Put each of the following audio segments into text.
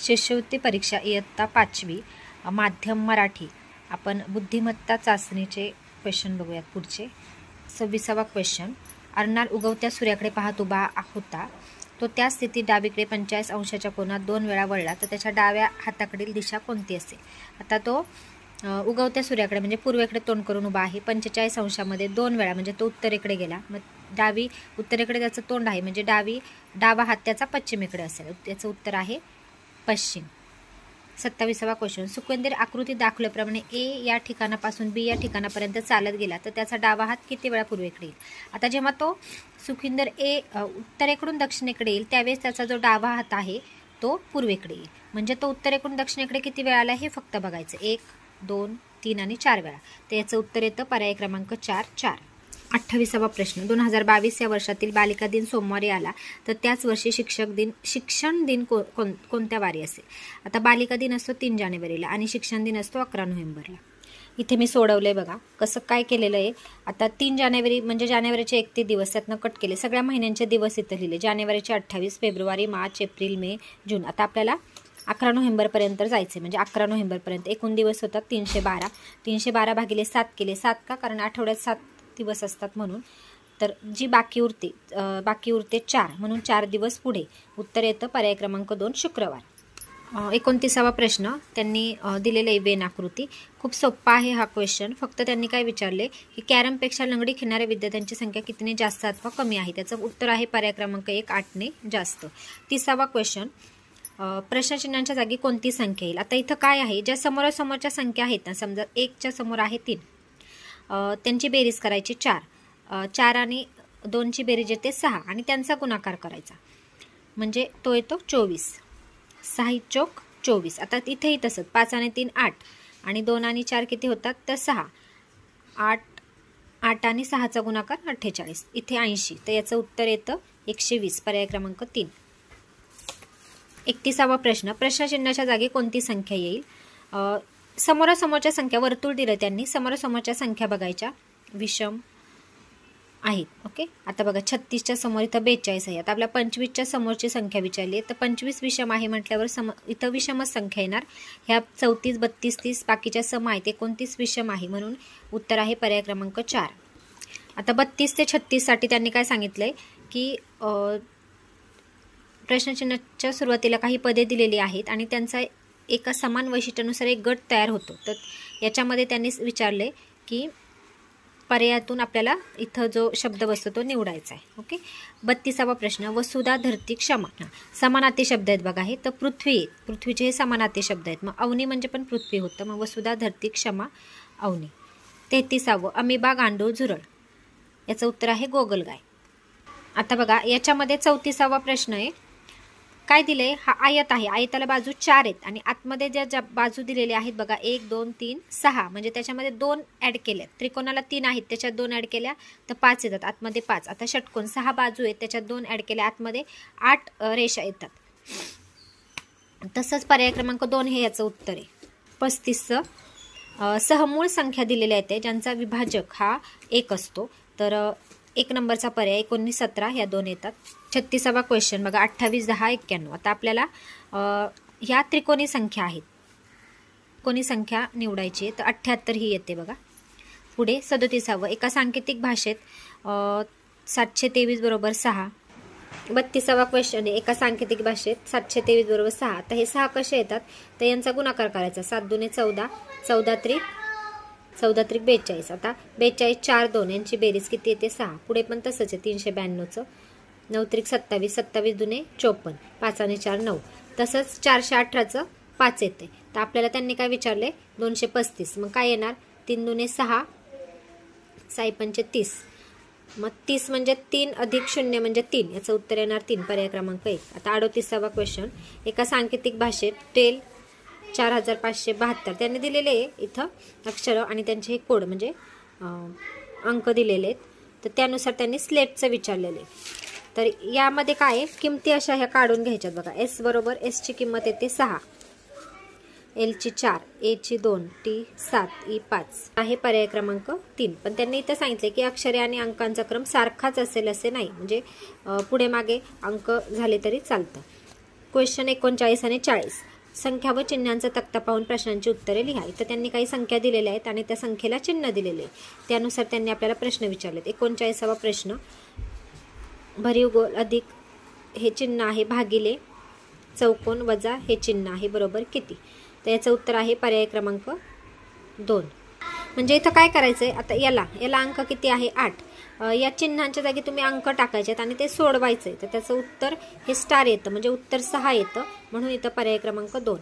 शिष्यवृत्ती परीक्षा इयत्ता 5वी माध्यम मराठी. आपण बुद्धिमत्ता चाचणीचे क्वेश्चन बघूयात. पुढचे 26वा क्वेश्चन. अर्नाळ उगवत्या सूर्याकडे पाहत उभा होता. तो त्या स्थितीत डावीकडे 45 अंशाच्या कोनात 2 वेळा वळला तर त्याच्या डाव्या हाताकडील दिशा कोणती असेल? आता तो उगवत्या सूर्याकडे म्हणजे पूर्वेकडे तोंड करून उभा आहे. 45 अंशामध्ये 2 वेळा म्हणजे तो उत्तरेकडे गेला. मग डावी उत्तरेकडे त्याचं तोंड आहे म्हणजे डावा हात त्याचा पश्चिमेकडे असेल. त्याचं उत्तर आहे पश्चिम. 27वा क्वेश्चन. सुखेंदर आकृती दाखवल्याप्रमाणे ए या ठिकाणापासून बी या ठिकाणापर्यंत चालत गेला तर त्याचा डावा हात किती वेळा पूर्वेकडे येईल? आता जेव्हा तो सुखिंदर उत्तरेकडून दक्षिणेकडे येईल त्यावेळेस त्याचा जो डावा हात आहे तो पूर्वेकडे येईल. म्हणजे तो उत्तरेकडून दक्षिणेकडे किती वेळा आला हे फक्त बघायचं. 1, 2, 3 आणि 4 वेळा. तर याचं उत्तर येतं पर्याय क्रमांक 4. 28वा प्रश्न. 2022 या वर्षातील बालिका दिन सोमवारी आला तर त्याच वर्षी शिक्षण दिन कोणत्या वारी असेल? आता बालिका दिन असतो 3 जानेवारीला आणि शिक्षण दिन असतो 11 नोव्हेंबरला. इथे मी सोडवलंय बघा कसं काय केलेलं आहे. आता 3 जानेवारी म्हणजे जानेवारीचे 31 दिवस त्यातनं कट केले. सगळ्या महिन्यांचे दिवस इथं लिहिले. जानेवारीचे 28, फेब्रुवारी, मार्च, एप्रिल, मे, जून. आता आपल्याला 11 नोव्हेंबरपर्यंत जायचे म्हणजे 11 नोव्हेंबरपर्यंत एकूण दिवस होतात 312. 312 भागिले 7 केले. 7 का? कारण आठवड्यात 7 दिवस असतात म्हणून. तर जी बाकी उरते 4 म्हणून 4 दिवस पुढे. उत्तर येतं पर्याय क्रमांक 2 शुक्रवार. 29वा प्रश्न. त्यांनी दिलेलं आहे वेन आकृती. खूप सोप्पा आहे हा क्वेश्चन. फक्त त्यांनी काय विचारले की कॅरमपेक्षा लंगडी खेळणाऱ्या विद्यार्थ्यांची संख्या कितीने जास्त अथवा कमी आहे? त्याचं उत्तर आहे पर्याय क्रमांक 1 8ने जास्त. 30वा क्वेश्चन. प्रश्नचिन्हांच्या जागी कोणती संख्या येईल? आता इथं काय आहे ज्या समोरासमोरच्या संख्या आहेत ना, समजा 1च्या समोर आहे 3, त्यांची बेरीज करायची 4. 4 आणि 2ची बेरीज येते 6 आणि त्यांचा गुणाकार करायचा म्हणजे तो येतो 24. 6 चौक 24. आता इथेही तसंच 5 आणि 3 8 आणि 2 आणि 4 किती होतात तर 6. 8 आणि 6चा गुणाकार 48. इथे 80. तर याचं उत्तर येतं 120 पर्याय क्रमांक 3. 31वा प्रश्न. प्रश्नचिन्हाच्या जागी कोणती संख्या येईल? समोरासमोरच्या संख्या वर्तुळ दिलं त्यांनी. समोरासमोरच्या संख्या बघायच्या विषम आहेत. ओके. आता बघा 36च्या समोर इथं 42 आहे. आता आपल्या 25च्या समोरची संख्या विचारली आहे तर 25 विषम आहे म्हटल्यावर इथं विषमच संख्या येणार. ह्या 34, 32, 30 बाकीच्या सम आहेत. 29 विषम आहे म्हणून उत्तर आहे पर्याय क्रमांक 4. आता 32 ते 36 साठी त्यांनी काय सांगितलंय की प्रश्नचिन्हाच्या सुरुवातीला काही पदे दिलेली आहेत आणि त्यांचा एका समान वैशिष्ट्यानुसार एक गट तयार होतो. तर याच्यामध्ये त्यांनी विचारले की पर्यायातून आपल्याला इथं जो शब्द बसतो तो निवडायचा आहे. ओके. 32वा प्रश्न. वसुधा, धरती, क्षमा. समानार्थी शब्द आहेत बघा हे. तर पृथ्वीचे हे समानार्थी शब्द आहेत. मग अवनी म्हणजे पण पृथ्वी होतं. मग वसुधा, धरती, क्षमा, अवनी. 33वा. अमिबा, गांडूळ, झुरळ. याचं उत्तर आहे गोगलगाय. आता बघा याच्यामध्ये 34वा प्रश्न आहे. काय दिले? हा आयत आहे. आयताला बाजू 4 आहेत आणि आतमध्ये ज्या बाजू दिलेल्या आहेत बघा 1, 2, 3, 6 म्हणजे त्याच्यामध्ये 2 ॲड केल्या. त्रिकोणाला 3 आहेत त्याच्यात 2 ॲड केल्या तर 5 येतात. आतमध्ये 5. आता षटकोन 6 बाजू आहेत त्याच्यात 2 ॲड केल्या आतमध्ये 8 रेषा येतात. तसंच पर्याय क्रमांक 2 हे याचं उत्तर आहे. 35चं. सहमूळ संख्या दिलेल्या आहेत ज्यांचा विभाजक हा 1 असतो. तर 1 नंबरचा पर्याय 19, 17 ह्या 2 येतात. 36वा क्वेश्चन बघा. 28, 10, 91. आता आपल्याला ह्या त्रिकोणी संख्या आहेत. त्रिकोणी संख्या निवडायची आहे तर 78 ही येते बघा. पुढे 37वा. एका सांकेतिक भाषेत 723 बरोबर 6. 32वा क्वेश्चन आहे. एका सांकेतिक भाषेत 723 बरोबर 6. आता हे 6 कसे येतात तर यांचा गुणाकार करायचा. 7 दुने 14, 14 त्रिक 42. आता 42, 4, 2 यांची बेरीज किती येते 6. पुढे पण तसंच आहे 392चं. 9 त्रिक 27, 27 दुने 54, 5 आणि 4 9. तसंच 418चं 5 येते. तर आपल्याला त्यांनी काय विचारले 235. मग काय येणार 3 दुने 6, 6 पंचे 30. मग 30 म्हणजे 3 अधिक 0 म्हणजे 3. याचं उत्तर येणार 3 पर्याय क्रमांक 1. आता 38वा क्वेश्चन. एका सांकेतिक भाषेत टेल 4572 त्यांनी दिलेले आहे इथं अक्षरं आणि त्यांचे हे कोड म्हणजे अंक दिलेले आहेत. तर त्यानुसार त्यांनी स्लेटचं विचारलेले. तर यामध्ये काय आहे किमती अशा ह्या काढून घ्यायच्यात बघा. एस बरोबर एसची किंमत येते 6, एलची 4, एची 2, टी 7, ई 5 आहे पर्याय क्रमांक 3. पण त्यांनी इथं सांगितले की अक्षरे आणि अंकांचा क्रम सारखाच असेल असे नाही म्हणजे पुढे मागे अंक झाले तरी चालतं. क्वेश्चन 39 आणि 40 संख्या व चिन्हांचा तक्ता पाहून प्रश्नांची उत्तरे लिहा. इथं त्यांनी काही संख्या दिलेल्या आहेत आणि त्या संख्येला चिन्ह दिलेले आहे. त्यानुसार त्यांनी आपल्याला प्रश्न विचारलेत. 39वा प्रश्न, भरीव गोल अधिक हे चिन्ह आहे भागिले चौकोन वजा हे चिन्ह आहे बरोबर किती. तर याचं उत्तर आहे पर्याय क्रमांक 2. म्हणजे इथं काय करायचं आहे, आता याला अंक किती आहे 8. या चिन्हांच्या जागी तुम्ही अंक टाकायचे आणि ते सोडवायचं आहे. तर त्याचं उत्तर हे स्टार येतं, म्हणजे उत्तर 6 येतं, म्हणून इथं पर्याय क्रमांक 2.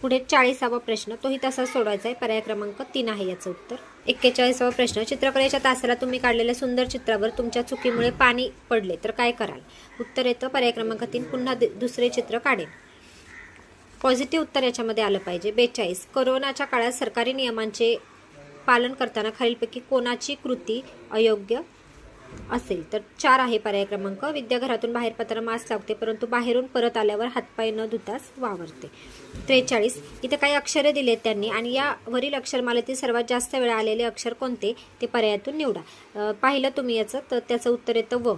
पुढे 40वा प्रश्न, तोही तसा सोडवायचा आहे. पर्याय क्रमांक 3 आहे याचं उत्तर. 41वा प्रश्न, चित्रकलेच्या तासाला तुम्ही काढलेल्या सुंदर चित्रावर तुमच्या चुकीमुळे पाणी पडले तर काय कराल. उत्तर येतं पर्याय क्रमांक 3. पुन्हा दुसरे चित्र काढेल. पॉझिटिव्ह उत्तर याच्यामध्ये आलं पाहिजे. 42, कोरोनाच्या काळात सरकारी नियमांचे पालन करताना खालीलपैकी कोणाची कृती अयोग्य असेल. तर 4 आहे पर्याय क्रमांक. विद्या घरातून बाहेर पडताना मास्क लावते परंतु बाहेरून परत आल्यावर हातपाय न धुताच वावरते. 43, इथे काही अक्षरे दिलेत त्यांनी आणि यावरील अक्षरमालेतील सर्वात जास्त वेळा आलेले अक्षर कोणते ते पर्यायातून निवडा. पाहिलं तुम्ही याचं, तर त्याचं उत्तर येतं व.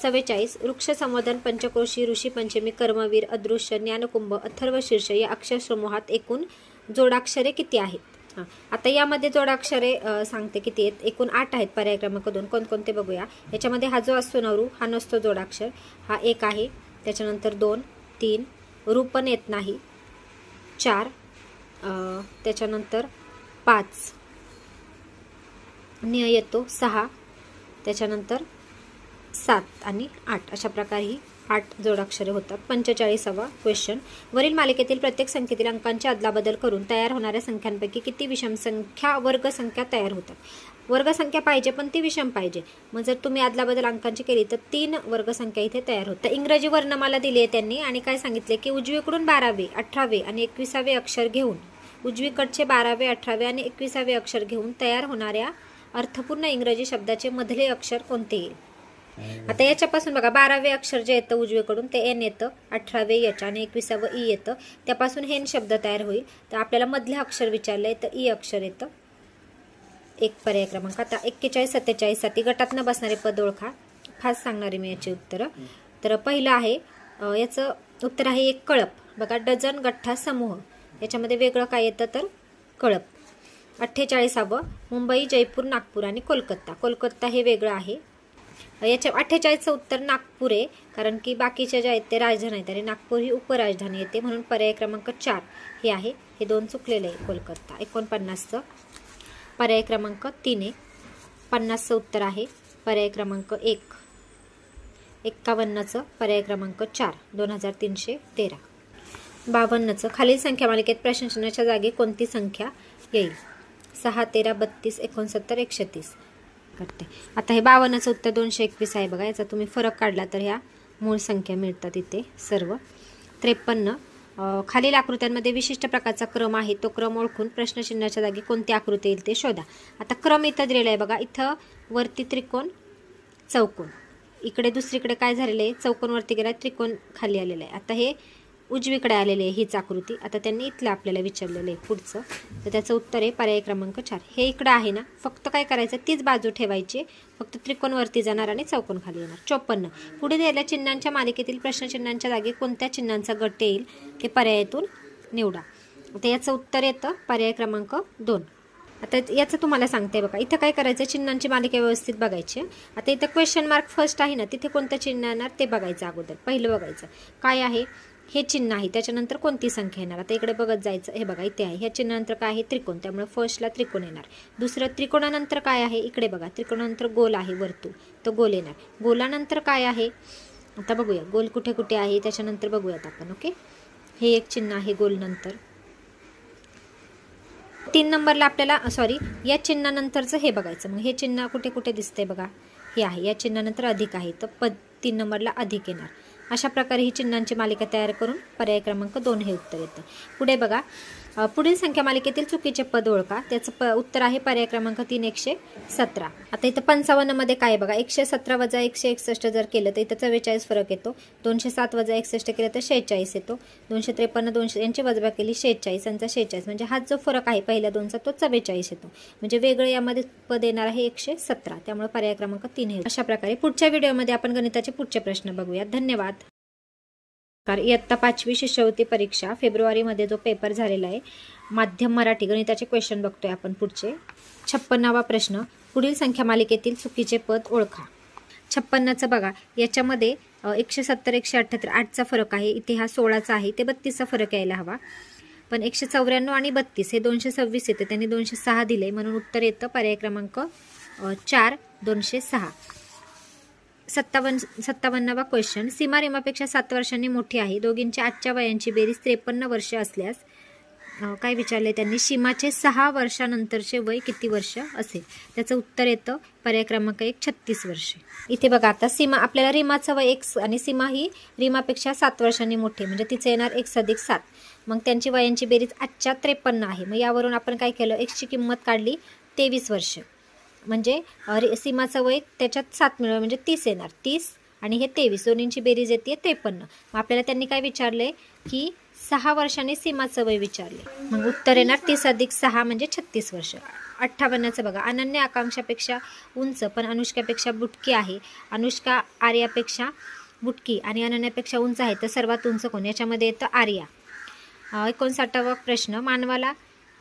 44, वृक्ष संवर्धन, पंचक्रोशी, ऋषी पंचमी, कर्मवीर, अदृश्य, ज्ञानकुंभ, अथर्व शीर्ष या अक्षर समूहात एकूण जोडाक्षरे किती आहेत. आता यामध्ये जोडाक्षरे सांगते किती आहेत. एकूण 8 आहेत. पर्याय क्रमांक 2. कोणकोणते बघूया. याच्यामध्ये हा जो असतो ना रू, हा नसतो जोडाक्षर, हा 1 आहे. त्याच्यानंतर 2, 3, रू पण येत नाही. 4, त्याच्यानंतर 5, न्य येतो 6, त्याच्यानंतर 7 आणि 8. अशा प्रकारे ही 8 जोडाक्षरे होतात. 45वा क्वेश्चन, वरील मालिकेतील प्रत्येक संख्येतील अंकांची अदलाबदल करून तयार होणाऱ्या संख्यांपैकी किती विषम संख्या वर्गसंख्या तयार होतात. वर्गसंख्या पाहिजे पण ती विषम पाहिजे. मग जर तुम्ही अदलाबदल अंकांची केली तर 3 वर्गसंख्या इथे तयार होतात. इंग्रजी वर्णमाला दिली आहे त्यांनी आणि काय सांगितले की उजवीकडून 12वे, 18वे आणि 21वे अक्षर घेऊन, उजवीकडचे 12वे, 18वे आणि 21वे अक्षर घेऊन तयार होणाऱ्या अर्थपूर्ण इंग्रजी शब्दाचे मधले अक्षर कोणते येईल. आता याच्यापासून बघा 12वे अक्षर जे येतं उजवीकडून ते एन येतं, 18वे एच आणि 21वे ई येतं. त्यापासून हेन शब्द तयार होईल. तर आपल्याला मधले अक्षर विचारलंय तर ई अक्षर येतं. 1 पर्याय क्रमांक. आता 41, 47 साठी गटातनं बसणारे पद ओळखा. फास्ट सांगणारे मी याची उत्तरं. तर पहिलं आहे, याचं उत्तर आहे 1 कळप. बघा डझन, गठ्ठा, समूह, याच्यामध्ये वेगळं काय येतं तर कळप. 48वा, मुंबई, जयपूर, नागपूर आणि कोलकाता. कोलकाता हे वेगळं आहे. याच्या 48चं उत्तर नागपूर आहे, कारण की बाकीच्या ज्या आहेत ते राजधानी आहेत आणि नागपूर ही उपराजधानी येते, म्हणून पर्याय क्रमांक 4 हे आहे. हे 2 चुकलेले आहे. कोलकाता. 49चं पर्याय क्रमांक 3 आहे. 50चं उत्तर आहे पर्याय क्रमांक 1. 51चं पर्याय क्रमांक 4, 2313. 52चं खालील संख्या मालिकेत प्रश्नचिन्हाच्या जागी कोणती संख्या येईल. 6, 13, 32, 69, 130 करते. आता हे 52चं उत्तर 221 आहे. बघा याचा तुम्ही फरक काढला तर ह्या मूळ संख्या मिळतात इथे सर्व. 53, खालील आकृत्यांमध्ये विशिष्ट प्रकारचा क्रम आहे, तो क्रम ओळखून प्रश्नचिन्हाच्या जागी कोणती आकृती येईल ते शोधा. आता क्रम इथं दिलेला आहे बघा. इथं वरती त्रिकोण, चौकोन, इकडे दुसरीकडे काय झालेलं आहे, चौकोन वरती गेला, त्रिकोण खाली आलेला आहे. आता हे उजवीकडे आलेले आहे हीच आकृती. आता त्यांनी इथलं आपल्याला विचारलेलं आहे पुढचं, तर त्याचं उत्तर आहे पर्याय क्रमांक 4. हे इकडं आहे ना, फक्त काय करायचं तीच बाजू ठेवायची, फक्त त्रिकोणवरती जाणार आणि चौकोन खाली येणार. 54, पुढे दिलेल्या चिन्हांच्या मालिकेतील प्रश्नचिन्हांच्या जागी कोणत्या चिन्हांचा गट येईल ते पर्यायातून निवडा. आता याचं उत्तर येतं पर्याय क्रमांक 2. आता याचं तुम्हाला सांगते बघा. इथं काय करायचं, चिन्हांची मालिका व्यवस्थित बघायची. आता इथं क्वेश्चन मार्क फर्स्ट आहे ना, तिथे कोणतं चिन्ह येणार ते बघायचं अगोदर. पहिलं बघायचं काय आहे, हे चिन्ह आहे, त्याच्यानंतर कोणती संख्या येणार. आता इकडे बघत जायचं. हे बघा इथे आहे, ह्या चिन्हानंतर काय आहे त्रिकोण, त्यामुळे फर्स्टला त्रिकोण येणार. दुसरं त्रिकोणानंतर काय आहे, इकडे बघा त्रिकोणानंतर गोल आहे वर्तुळ, तो गोल येणार. गोलानंतर काय आहे, आता बघूया गोल कुठे कुठे आहे, त्याच्यानंतर बघूयात आपण. ओके, हे एक चिन्ह आहे गोल नंतर. 3 नंबरला आपल्याला या चिन्हानंतरचं हे बघायचं. मग हे चिन्ह कुठे कुठे दिसतंय बघा, हे आहे, या चिन्हानंतर अधिक आहे, तर 3 नंबरला अधिक येणार. अशा प्रकारे ही चिन्हांची मालिका तयार करून पर्याय क्रमांक 2 हे उत्तर येतं. पुढे बघा, पुढील संख्या मालिकेतील चुकीचे पद ओळखा. त्याचं उत्तर आहे पर्याय क्रमांक 3, 117. आता इथं 55 मध्ये काय बघा, 117 वजा 161 जर केलं तर इथं 44 फरक येतो. 207 वजा 61 केलं तर 46 येतो. 253, 200 यांची वजबा केली 46, यांचा 46, म्हणजे हा जो फरक आहे पहिल्या दोनचा तो 44 येतो. म्हणजे वेगळं यामध्ये पद येणार आहे 117, त्यामुळे पर्याय क्रमांक 3 हे. अशा प्रकारे पुढच्या व्हिडिओमध्ये आपण गणिताचे पुढचे प्रश्न बघूया. धन्यवाद. कारण इयत्ता 5वी शिष्यवृत्ती परीक्षा फेब्रुवारीमध्ये जो पेपर झालेला आहे, माध्यम मराठी गणिताचे क्वेश्चन बघतोय आपण पुढचे. 56वा प्रश्न, पुढील संख्या मालिकेतील चुकीचे पद ओळखा. 56चं बघा, याच्यामध्ये 170 178 8चा फरक आहे, इथे हा 16चा आहे, ते 32चा फरक यायला हवा. पण 194 आणि 32 हे 226 येते, त्यांनी 206 दिले, म्हणून उत्तर येतं पर्याय क्रमांक 4 206. 57वा क्वेश्चन, सीमा रीमापेक्षा 7 वर्षांनी मोठी आहे, दोघींच्या आजच्या वयांची बेरीज 53 वर्ष असल्यास काय विचारले त्यांनी, सीमाचे 6 वर्षानंतरचे वय किती वर्ष असेल. त्याचं उत्तर येतं पर्याय क्रमांक 1 36 वर्षे. इथे बघा, आता सीमा आपल्याला रीमाचं वय 1 आणि सीमा ही रीमापेक्षा 7 वर्षांनी मोठी, म्हणजे तिचं येणार 1 + 7. मग त्यांची वयांची बेरीज आजच्या 53 आहे. मग यावरून आपण काय केलं, एक्सची किंमत काढली 23 वर्ष, म्हणजे सीमाचं वय त्याच्यात 7 मिळवलं म्हणजे 30 येणार. 30 आणि हे 23 दोन्हींची बेरीज येते 53. मग आपल्याला त्यांनी काय विचारले की 6 वर्षांनी सीमाचं वय विचारले, मग उत्तर येणार 30 + 6 म्हणजे 36 वर्ष. 58चं बघा, अनन्य आकांक्षापेक्षा उंच पण अनुष्कापेक्षा बुटकी आहे, अनुष्का आर्यापेक्षा बुटकी आणि अनन्यापेक्षा उंच आहे, तर सर्वात उंच कोण, याच्यामध्ये येतं आर्या. 59वा प्रश्न,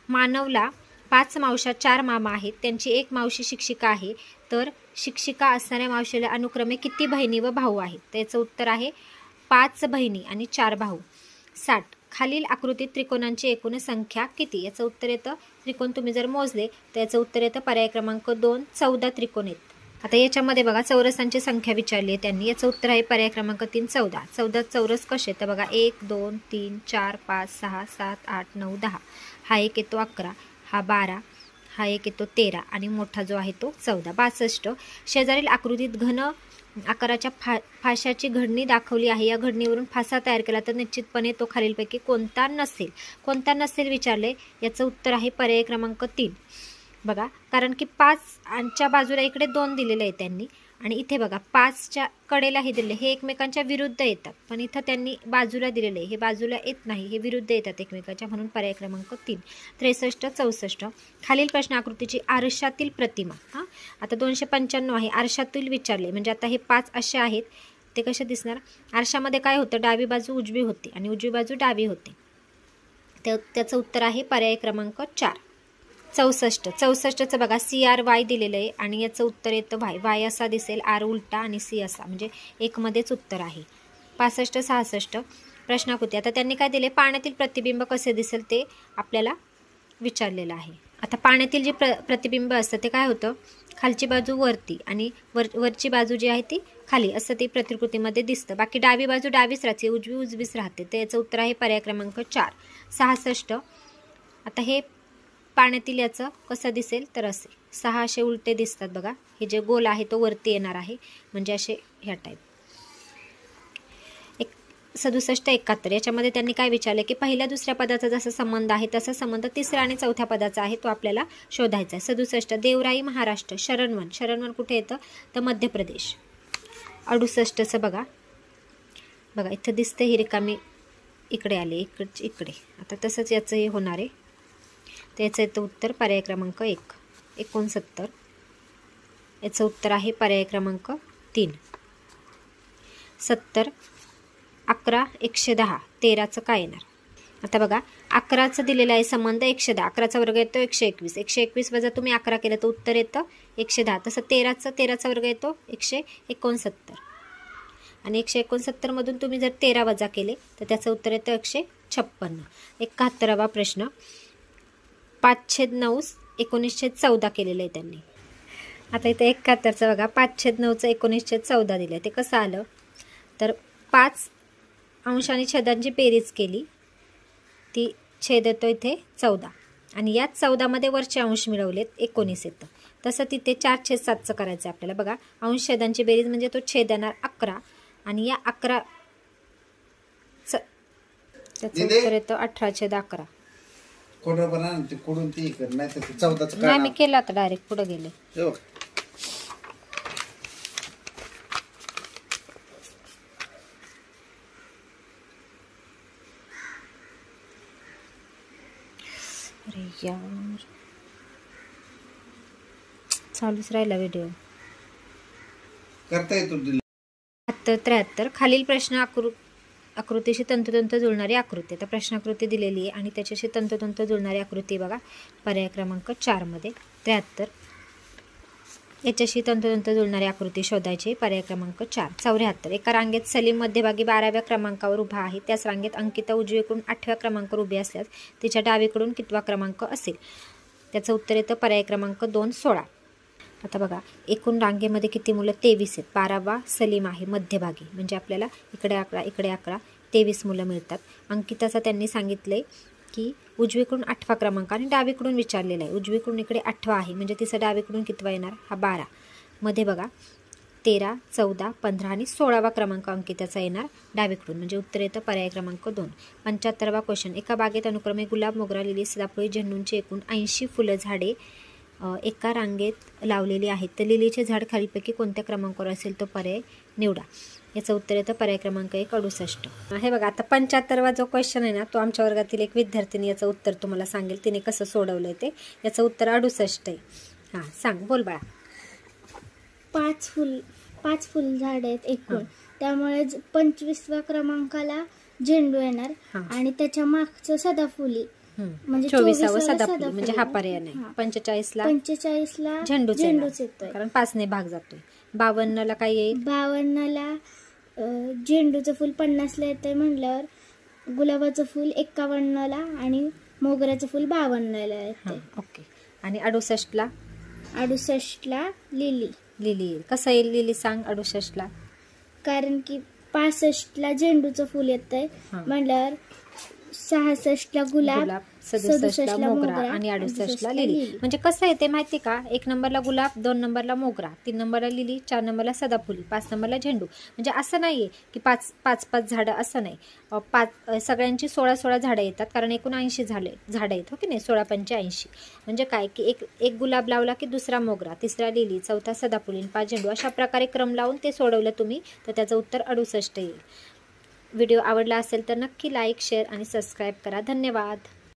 मानवला 5 मावशा 4 मामा आहेत, त्यांची एक मावशी शिक्षिका आहे, तर शिक्षिका असणाऱ्या मावशीला अनुक्रमे किती बहिणी व भाऊ आहेत. त्याचं उत्तर आहे 5 बहिणी आणि 4 भाऊ. 60. खालील आकृतीत त्रिकोणांची एकूण संख्या किती. याचं उत्तर येतं, त्रिकोण तुम्ही जर मोजले तर याचं उत्तर येतं पर्याय क्रमांक 2 14 त्रिकोण आहेत. आता याच्यामध्ये बघा, चौरसांची संख्या विचारली आहे त्यांनी, याचं उत्तर आहे पर्याय क्रमांक 3 14. 14 चौरस कसे, तर बघा 1 2 3 4 5 6 7 8 9 10. हा एक येतो 11, हा 12, हा एक येतो 13 आणि मोठा जो आहे तो 14. 62. शेजारील आकृतीत घन आकाराच्या फाशाची घडणी दाखवली आहे, या घडणीवरून फासा तयार केला तर निश्चितपणे तो खालीलपैकी कोणता नसेल. कोणता नसेल विचारले, याचं उत्तर आहे पर्याय क्रमांक 3. बघा, कारण की 5च्या बाजूला इकडे 2 दिलेले आहे त्यांनी, आणि इथे बघा 5च्या कडेला हे दिले, हे एकमेकांच्या विरुद्ध येतात, पण इथं त्यांनी बाजूला दिलेले आहे, हे बाजूला येत नाही, हे विरुद्ध येतात एकमेकांच्या, म्हणून पर्याय क्रमांक 3. 63 64. खालील प्रश्न आकृतीची आरशातील प्रतिमा. आता 295 आहे, आरशातील विचारले, म्हणजे आता हे 5 असे आहेत, ते कसे दिसणार, आरशामध्ये काय होतं, डावी बाजू उजवी होती आणि उजवी बाजू डावी होते, त्याचं उत्तर आहे पर्याय क्रमांक 4. 64चं बघा, CRY दिलेलं आहे आणि याचं उत्तर येतं Y असा दिसेल, R उलटा आणि C असा, म्हणजे एकमध्येच उत्तर आहे. 65 66 प्रश्नाकृती. आता त्यांनी काय दिले, पाण्यातील प्रतिबिंब कसे दिसेल ते आपल्याला विचारलेलं आहे. आता पाण्यातील जे प्रतिबिंब असतं ते काय होतं, खालची बाजू वरती आणि वरची बाजू जी आहे ती खाली, असं ती प्रतिकृतीमध्ये दिसतं. बाकी डावी बाजू डावीच राहते, उजवी उजवीच राहते, तर याचं उत्तर आहे पर्याय क्रमांक 4. 66. आता हे पाण्यातील याचं कसं दिसेल, तर असे 6 असे उलटे दिसतात बघा, हे जे गोल आहे तो वरती येणार आहे, म्हणजे असे ह्या टाईप. 67 71 याच्यामध्ये त्यांनी काय विचारले की पहिल्या दुसऱ्या पदाचा जसा संबंध आहे तसा संबंध तिसऱ्या आणि चौथ्या पदाचा आहे, तो आपल्याला शोधायचा आहे. 67 देवराई महाराष्ट्र, शरणवन कुठे येतं, तर मध्य प्रदेश. 68चं बघा इथं दिसते ही रिकामी इकडे आले, इकडे. आता तसंच याचं हे होणार आहे, त्याचं येतं उत्तर पर्याय क्रमांक 1. 69 याचं उत्तर आहे पर्याय क्रमांक 3. 70 11 110 13चं काय येणार. आता बघा 11चं दिलेलं आहे संबंध 110, 11चा वर्ग येतो 121, 121 वजा तुम्ही 11 केलं तर उत्तर येतं 110. तसं 13चा वर्ग येतो 169 आणि 169 मधून तुम्ही जर 13 वजा केले तर त्याचं उत्तर येतं 156. 71वा प्रश्न 5/9 19/14 केलेलं आहे त्यांनी. आता इथे 71चं बघा 5/9चं 19/14 दिलं आहे, ते कसं आलं तर 5 अंश आणि छेदांची बेरीज केली, ती छेद येतो इथे 14 आणि याच 14मध्ये वरचे अंश मिळवलेत 19 येतं. तसं तिथे 4/7चं करायचं आहे आपल्याला. बघा अंश छेदांची बेरीज म्हणजे तो छेद येणार 11 आणि या 11चं त्याचं उत्तर येतं 18/11. नाही मी केलं आता डायरेक्ट पुढे गेले. अरे यार चालूच राहिला व्हिडिओ. 73 खालील प्रश्न आकृतीशी तंतोतंत जुळणारी आकृती. आता प्रश्नाकृती दिलेली आहे आणि त्याच्याशी तंतोतंत जुळणारी आकृती बघा पर्याय क्रमांक 4 मध्ये 73. याच्याशी तंतोतंत जुळणारी आकृती शोधायची पर्याय क्रमांक 4. 74. एका रांगेत सलीम मध्यभागी 12व्या क्रमांकावर उभा आहे. त्याच रांगेत अंकिता उजवीकडून 8व्या क्रमांकावर उभी असल्यास तिच्या डावीकडून कितवा क्रमांक असेल? त्याचं उत्तर येतं पर्याय क्रमांक 2 16. आता बघा एकूण रांगेमध्ये किती मुलं? 23 आहेत. 12वा सलीम आहे मध्यभागी, म्हणजे आपल्याला इकडे 11 इकडे 11 23 मुलं मिळतात. अंकिताचा त्यांनी सांगितले की उजवीकडून 8वा क्रमांक आणि डावीकडून विचारलेला आहे. उजवीकडून इकडे 8वा आहे म्हणजे तिचा डावीकडून कितवा येणार? हा 12. मध्ये बघा 13 14 15 आणि 16वा क्रमांक अंकिताचा येणार डावीकडून, म्हणजे उत्तर येतं पर्याय क्रमांक 2. 75वा क्वेश्चन. एका बागेत अनुक्रमे गुलाब, मोगरा, लिली, सदाफुली, झेंडूंची एकूण 80 फुलं झाडे एका रांगेत लावलेली आहेत. तर लिलीचे झाड खालीपैकी कोणत्या क्रमांकावर असेल तो पर्याय निवडा. याचं उत्तर येतं पर्याय क्रमांक 1 68. हे बघा आता 75वा जो क्वेश्चन आहे ना तो आमच्या वर्गातील एक विद्यार्थिनी याचं उत्तर तुम्हाला सांगेल तिने कसं सोडवलंय ते. याचं उत्तर 68 आहे. हां सांग, बोल बाळा. 5 फुल झाड आहेत एकूण, त्यामुळे 25व्या क्रमांकाला झेंडू येणार आणि त्याच्या मागचं सदाफुली म्हणजे 24वा सदाफुली म्हणजे हा पर्याय नाही. 45ला झेंडूच येतोय कारण 5 ने भाग जातोय. 52ला काय येईल? 52ला झेंडूचं फुल 50ला येतंय म्हणल्यावर गुलाबाचं फुल 51ला आणि मोगऱ्याचं फुल 52ला येतंय. ओके. आणि 68ला लिली येईल. कसं येईल लिली सांग 68ला? कारण की 65ला झेंडूचं फुल येतंय म्हणल्यावर 66ला गुलाब, 67ला मोगरा आणि 68ला लिली. म्हणजे कसं आहे ते माहिती का? 1 नंबरला गुलाब, 2 नंबरला मोगरा, 3 नंबरला लिली, 4 नंबरला सदाफुली, 5 नंबरला झेंडू. म्हणजे असं नाहीये की 5 झाडं असं नाही. 5 सगळ्यांची 16 झाडं येतात कारण एकूण 80 झाडं आहेत हो की नाही. 16 पंचे 80 म्हणजे काय की एक गुलाब लावला की दुसरा मोगरा, तिसरा लिली, चौथा सदाफुली, 5 झेंडू, अशा प्रकारे क्रम लावून ते सोडवलं तुम्ही तर त्याचं उत्तर 68 येईल. व्हिडिओ आवडला असेल तर नक्की लाईक, शेअर आणि सबस्क्राईब करा. धन्यवाद.